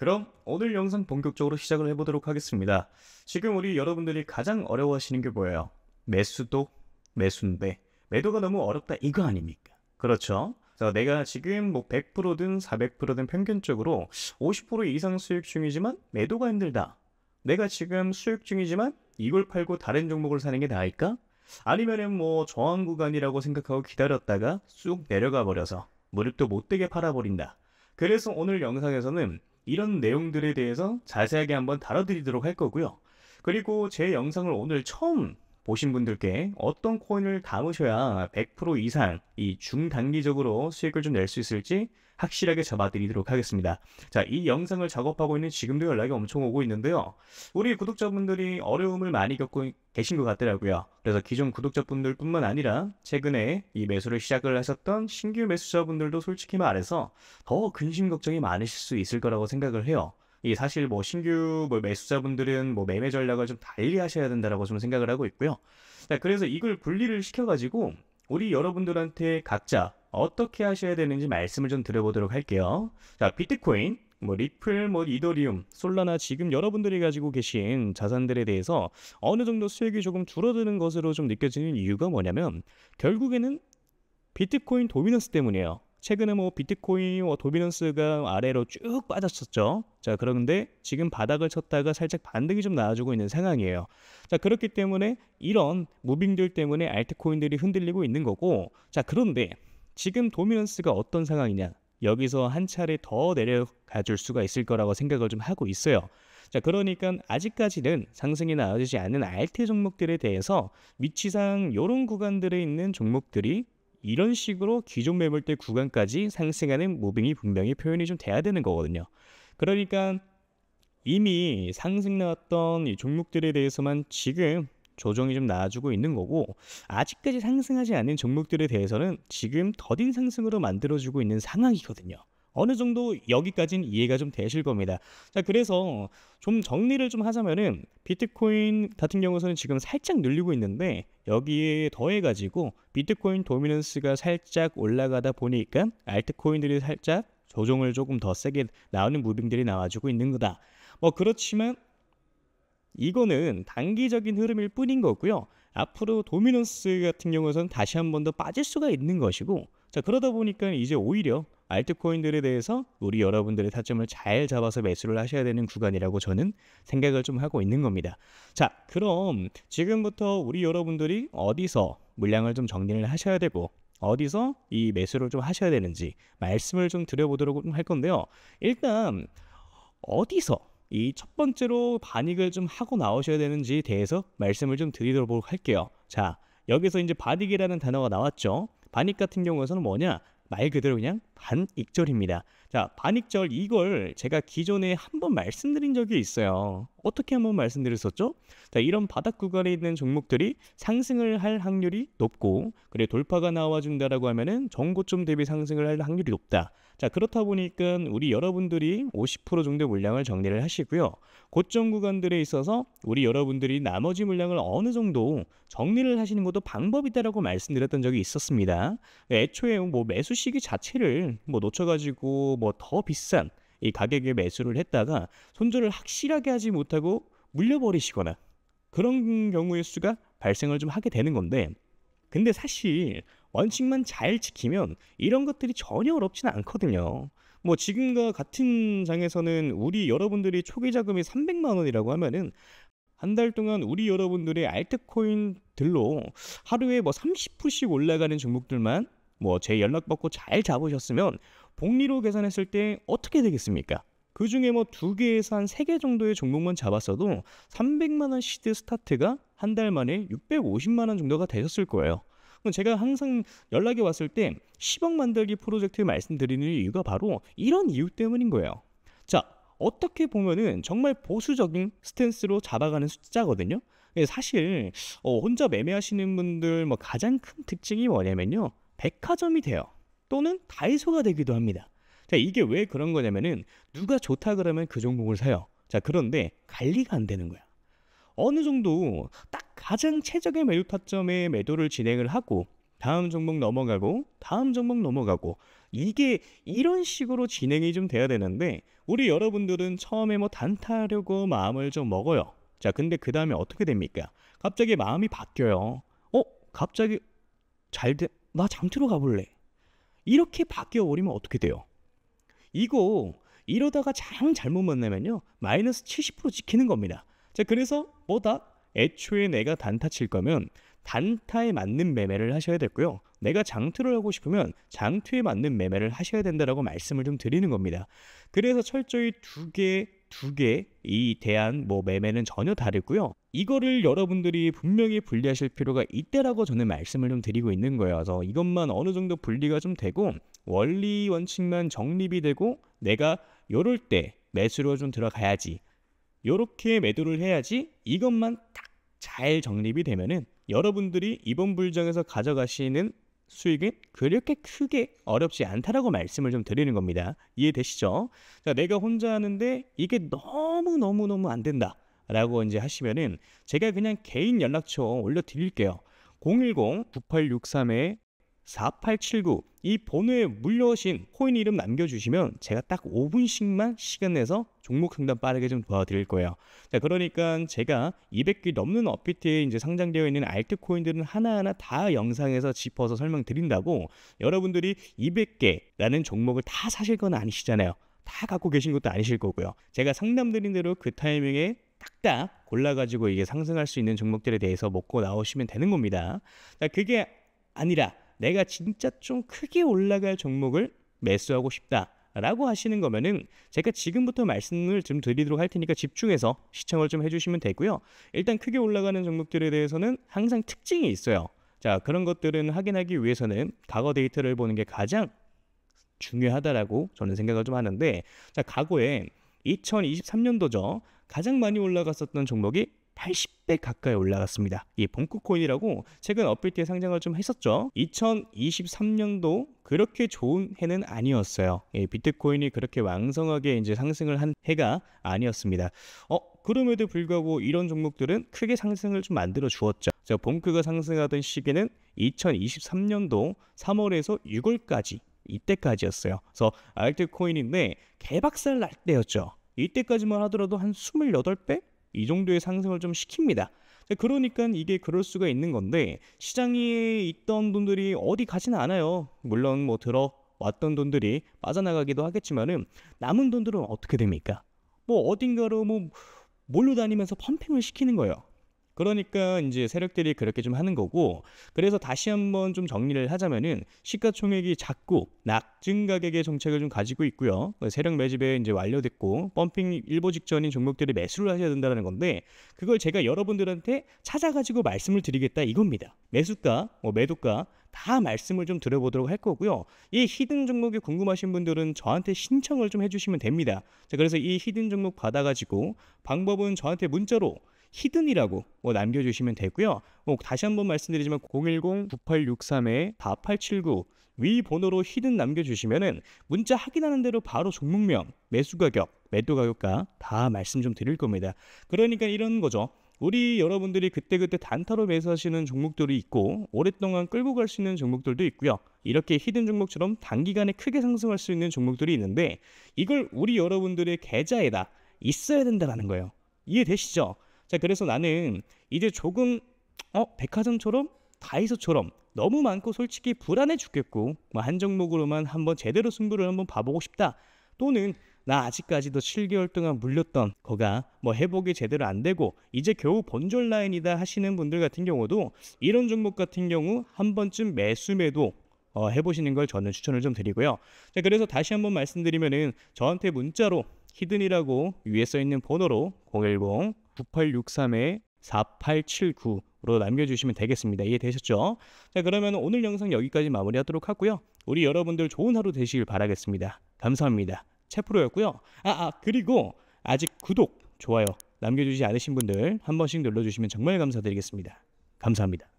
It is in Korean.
그럼 오늘 영상 본격적으로 시작을 해보도록 하겠습니다. 지금 우리 여러분들이 가장 어려워하시는 게 뭐예요? 매수도 매수인데 매도가 너무 어렵다 이거 아닙니까? 그렇죠? 자, 내가 지금 뭐 100%든 400%든 평균적으로 50% 이상 수익 중이지만 매도가 힘들다. 내가 지금 수익 중이지만 이걸 팔고 다른 종목을 사는 게 나을까? 아니면은 뭐 저항 구간이라고 생각하고 기다렸다가 쑥 내려가 버려서 무릎도 못 되게 팔아버린다. 그래서 오늘 영상에서는 이런 내용들에 대해서 자세하게 한번 다뤄드리도록 할 거고요. 그리고 제 영상을 오늘 처음 보신 분들께 어떤 코인을 담으셔야 100% 이상 이 중단기적으로 수익을 좀 낼 수 있을지 확실하게 잡아드리도록 하겠습니다. 자, 이 영상을 작업하고 있는 지금도 연락이 엄청 오고 있는데요. 우리 구독자분들이 어려움을 많이 겪고 계신 것 같더라고요. 그래서 기존 구독자분들 뿐만 아니라 최근에 이 매수를 시작을 하셨던 신규 매수자분들도 솔직히 말해서 더 근심 걱정이 많으실 수 있을 거라고 생각을 해요. 이 사실 뭐 신규 매수자분들은 뭐 매매 전략을 좀 달리 하셔야 된다라고 좀 생각을 하고 있고요. 자, 그래서 이걸 분리를 시켜가지고 우리 여러분들한테 각자 어떻게 하셔야 되는지 말씀을 좀 드려보도록 할게요. 자, 비트코인, 리플, 이더리움, 솔라나 지금 여러분들이 가지고 계신 자산들에 대해서 어느 정도 수익이 조금 줄어드는 것으로 좀 느껴지는 이유가 뭐냐면 결국에는 비트코인 도미넌스 때문이에요. 최근에 비트코인 도미넌스가 아래로 쭉 빠졌었죠. 자, 그런데 지금 바닥을 쳤다가 살짝 반등이 좀 나와주고 있는 상황이에요. 자, 그렇기 때문에 이런 무빙들 때문에 알트코인들이 흔들리고 있는 거고, 자, 그런데 지금 도미넌스가 어떤 상황이냐? 여기서 한 차례 더 내려가 줄 수가 있을 거라고 생각을 좀 하고 있어요. 자, 그러니까 아직까지는 상승이 나와주지 않는 알트 종목들에 대해서 위치상 이런 구간들에 있는 종목들이 이런 식으로 기존 매물대 구간까지 상승하는 무빙이 분명히 표현이 좀 돼야 되는 거거든요. 그러니까 이미 상승 나왔던 이 종목들에 대해서만 지금 조정이 좀 나와주고 있는 거고, 아직까지 상승하지 않은 종목들에 대해서는 지금 더딘 상승으로 만들어주고 있는 상황이거든요. 어느 정도 여기까지는 이해가 좀 되실 겁니다. 자, 그래서 좀 정리를 좀 하자면은 비트코인 같은 경우는 지금 살짝 늘리고 있는데 여기에 더해가지고 비트코인 도미넌스가 살짝 올라가다 보니까 알트코인들이 살짝 조정을 조금 더 세게 나오는 무빙들이 나와주고 있는 거다. 그렇지만 이거는 단기적인 흐름일 뿐인 거고요. 앞으로 도미넌스 같은 경우에는 다시 한 번 더 빠질 수가 있는 것이고, 자, 그러다 보니까 이제 오히려 알트코인들에 대해서 우리 여러분들의 타점을 잘 잡아서 매수를 하셔야 되는 구간이라고 저는 생각을 좀 하고 있는 겁니다. 자, 그럼 지금부터 우리 여러분들이 어디서 물량을 좀 정리를 하셔야 되고 어디서 이 매수를 좀 하셔야 되는지 말씀을 좀 드려보도록 할 건데요. 일단 어디서 이 첫 번째로 반익을 좀 하고 나오셔야 되는지에 대해서 말씀을 좀 드리도록 할게요. 자, 여기서 이제 반익이라는 단어가 나왔죠. 반익 같은 경우에는 뭐냐? 말 그대로 그냥 반익절입니다. 자, 반익절 이걸 제가 기존에 한번 말씀드린 적이 있어요. 어떻게 한번 말씀드렸었죠? 자, 이런 바닥 구간에 있는 종목들이 상승을 할 확률이 높고, 그래 돌파가 나와준다라고 하면은 전고점 대비 상승을 할 확률이 높다. 자, 그렇다 보니까 우리 여러분들이 50% 정도 물량을 정리를 하시고요. 고점 구간들에 있어서 우리 여러분들이 나머지 물량을 어느 정도 정리를 하시는 것도 방법이다라고 말씀드렸던 적이 있었습니다. 애초에 매수 시기 자체를 놓쳐가지고 더 비싼 이 가격에 매수를 했다가 손절을 확실하게 하지 못하고 물려버리시거나 그런 경우의 수가 발생을 좀 하게 되는 건데, 근데 사실 원칙만 잘 지키면 이런 것들이 전혀 어렵지는 않거든요. 지금과 같은 장에서는 우리 여러분들이 초기 자금이 300만 원이라고 하면은 한 달 동안 우리 여러분들의 알트코인들로 하루에 30%씩 올라가는 종목들만 제 연락 받고 잘 잡으셨으면 복리로 계산했을 때 어떻게 되겠습니까? 그 중에 2개에서 한 3개 정도의 종목만 잡았어도 300만 원 시드 스타트가 한 달 만에 650만 원 정도가 되셨을 거예요. 제가 항상 연락이 왔을 때 10억 만들기 프로젝트 말씀드리는 이유가 바로 이런 이유 때문인 거예요. 자, 어떻게 보면은 정말 보수적인 스탠스로 잡아가는 숫자거든요. 사실 혼자 매매하시는 분들 가장 큰 특징이 뭐냐면요, 백화점이 돼요. 또는 다이소가 되기도 합니다. 자, 이게 왜 그런 거냐면은 누가 좋다 그러면 그 종목을 사요. 자, 그런데 관리가 안 되는 거야. 어느 정도 딱 가장 최적의 매도 타점에 매도를 진행을 하고 다음 종목 넘어가고 다음 종목 넘어가고 이게 이런 식으로 진행이 좀 돼야 되는데 우리 여러분들은 처음에 뭐 단타하려고 마음을 좀 먹어요. 자, 근데 그 다음에 어떻게 됩니까? 갑자기 마음이 바뀌어요. 갑자기 나 잠들어 가볼래. 이렇게 바뀌어 버리면 어떻게 돼요? 이거 이러다가 잘못 만나면요 마이너스 70% 찍히는 겁니다. 자, 그래서 뭐다? 애초에 내가 단타 칠 거면 단타에 맞는 매매를 하셔야 되고요. 내가 장투를 하고 싶으면 장투에 맞는 매매를 하셔야 된다라고 말씀을 좀 드리는 겁니다. 그래서 철저히 두 개 이 대한 뭐 매매는 전혀 다르고요. 이거를 여러분들이 분명히 분리하실 필요가 있다라고 저는 말씀을 좀 드리고 있는 거예요. 그래서 이것만 어느 정도 분리가 좀 되고 원리 원칙만 정립이 되고 내가 요럴 때 매수로 좀 들어가야지. 요렇게 매도를 해야지. 이것만 딱 잘 정립이 되면은 여러분들이 이번 불장에서 가져가시는 수익은 그렇게 크게 어렵지 않다라고 말씀을 좀 드리는 겁니다. 이해되시죠? 자, 내가 혼자 하는데 이게 너무 안 된다 라고 이제 하시면은 제가 그냥 개인 연락처 올려드릴게요. 010-9863-4879 이 번호에 물려오신 코인 이름 남겨주시면 제가 딱 5분씩만 시간 내서 종목 상담 빠르게 좀 도와드릴 거예요. 자, 그러니까 제가 200개 넘는 업비트에 이제 상장되어 있는 알트 코인들은 하나하나 다 영상에서 짚어서 설명드린다고 여러분들이 200개라는 종목을 다 사실 건 아니시잖아요. 다 갖고 계신 것도 아니실 거고요. 제가 상담드린 대로 그 타이밍에 딱딱 골라가지고 이게 상승할 수 있는 종목들에 대해서 먹고 나오시면 되는 겁니다. 자, 그게 아니라 내가 진짜 좀 크게 올라갈 종목을 매수하고 싶다라고 하시는 거면은 제가 지금부터 말씀을 좀 드리도록 할 테니까 집중해서 시청을 좀 해주시면 되고요. 일단 크게 올라가는 종목들에 대해서는 항상 특징이 있어요. 자, 그런 것들은 확인하기 위해서는 과거 데이터를 보는 게 가장 중요하다라고 저는 생각을 좀 하는데, 자, 과거에 2023년도죠. 가장 많이 올라갔었던 종목이 80배 가까이 올라갔습니다. 이 봉크코인이라고 최근 업비트에 상장을 좀 했었죠. 2023년도 그렇게 좋은 해는 아니었어요. 비트코인이 그렇게 왕성하게 이제 상승을 한 해가 아니었습니다. 그럼에도 불구하고 이런 종목들은 크게 상승을 좀 만들어 주었죠. 자, 봉크가 상승하던 시기는 2023년도 3월에서 6월까지 이때까지였어요. 그래서 알트코인인데 개박살 날 때였죠. 이때까지만 하더라도 한 28배? 이 정도의 상승을 좀 시킵니다. 그러니까 이게 그럴 수가 있는 건데 시장에 있던 돈들이 어디 가지는 않아요. 물론 뭐 들어왔던 돈들이 빠져나가기도 하겠지만은 남은 돈들은 어떻게 됩니까? 뭐 어딘가로 뭐 몰려다니면서 펌핑을 시키는 거예요. 그러니까 이제 세력들이 그렇게 좀 하는 거고, 그래서 다시 한번 좀 정리를 하자면은 시가총액이 작고 낙증 가격의 정책을 좀 가지고 있고요. 세력 매집에 이제 완료됐고 펌핑 일보 직전인 종목들이 매수를 하셔야 된다는 건데, 그걸 제가 여러분들한테 찾아가지고 말씀을 드리겠다 이겁니다. 매수가, 매도가 다 말씀을 좀 드려보도록 할 거고요. 이 히든 종목이 궁금하신 분들은 저한테 신청을 좀 해주시면 됩니다. 자, 그래서 이 히든 종목 받아가지고 방법은 저한테 문자로 히든이라고 남겨주시면 되고요. 다시 한번 말씀드리지만 010-9863-4879 위 번호로 히든 남겨주시면은 문자 확인하는 대로 바로 종목명, 매수 가격, 매도 가격과 다 말씀 좀 드릴 겁니다. 그러니까 이런 거죠. 우리 여러분들이 그때그때 단타로 매수하시는 종목들이 있고 오랫동안 끌고 갈 수 있는 종목들도 있고요. 이렇게 히든 종목처럼 단기간에 크게 상승할 수 있는 종목들이 있는데 이걸 우리 여러분들의 계좌에다 있어야 된다는 거예요. 이해되시죠? 자, 그래서 나는 이제 조금 백화점처럼 다이소처럼 너무 많고 솔직히 불안해 죽겠고 한 종목으로만 한번 제대로 승부를 한번 봐보고 싶다. 또는 나 아직까지도 7개월 동안 물렸던 거가 회복이 제대로 안 되고 이제 겨우 본전 라인이다 하시는 분들 같은 경우도 이런 종목 같은 경우 한 번쯤 매도 해보시는 걸 저는 추천을 좀 드리고요. 자, 그래서 다시 한번 말씀드리면은 저한테 문자로 히든이라고 위에 써있는 번호로 010-9863-4879로 남겨주시면 되겠습니다. 이해되셨죠? 자, 그러면 오늘 영상 여기까지 마무리하도록 하고요. 우리 여러분들 좋은 하루 되시길 바라겠습니다. 감사합니다. 채프로였고요. 그리고 아직 구독, 좋아요 남겨주지 않으신 분들 한 번씩 눌러주시면 정말 감사드리겠습니다. 감사합니다.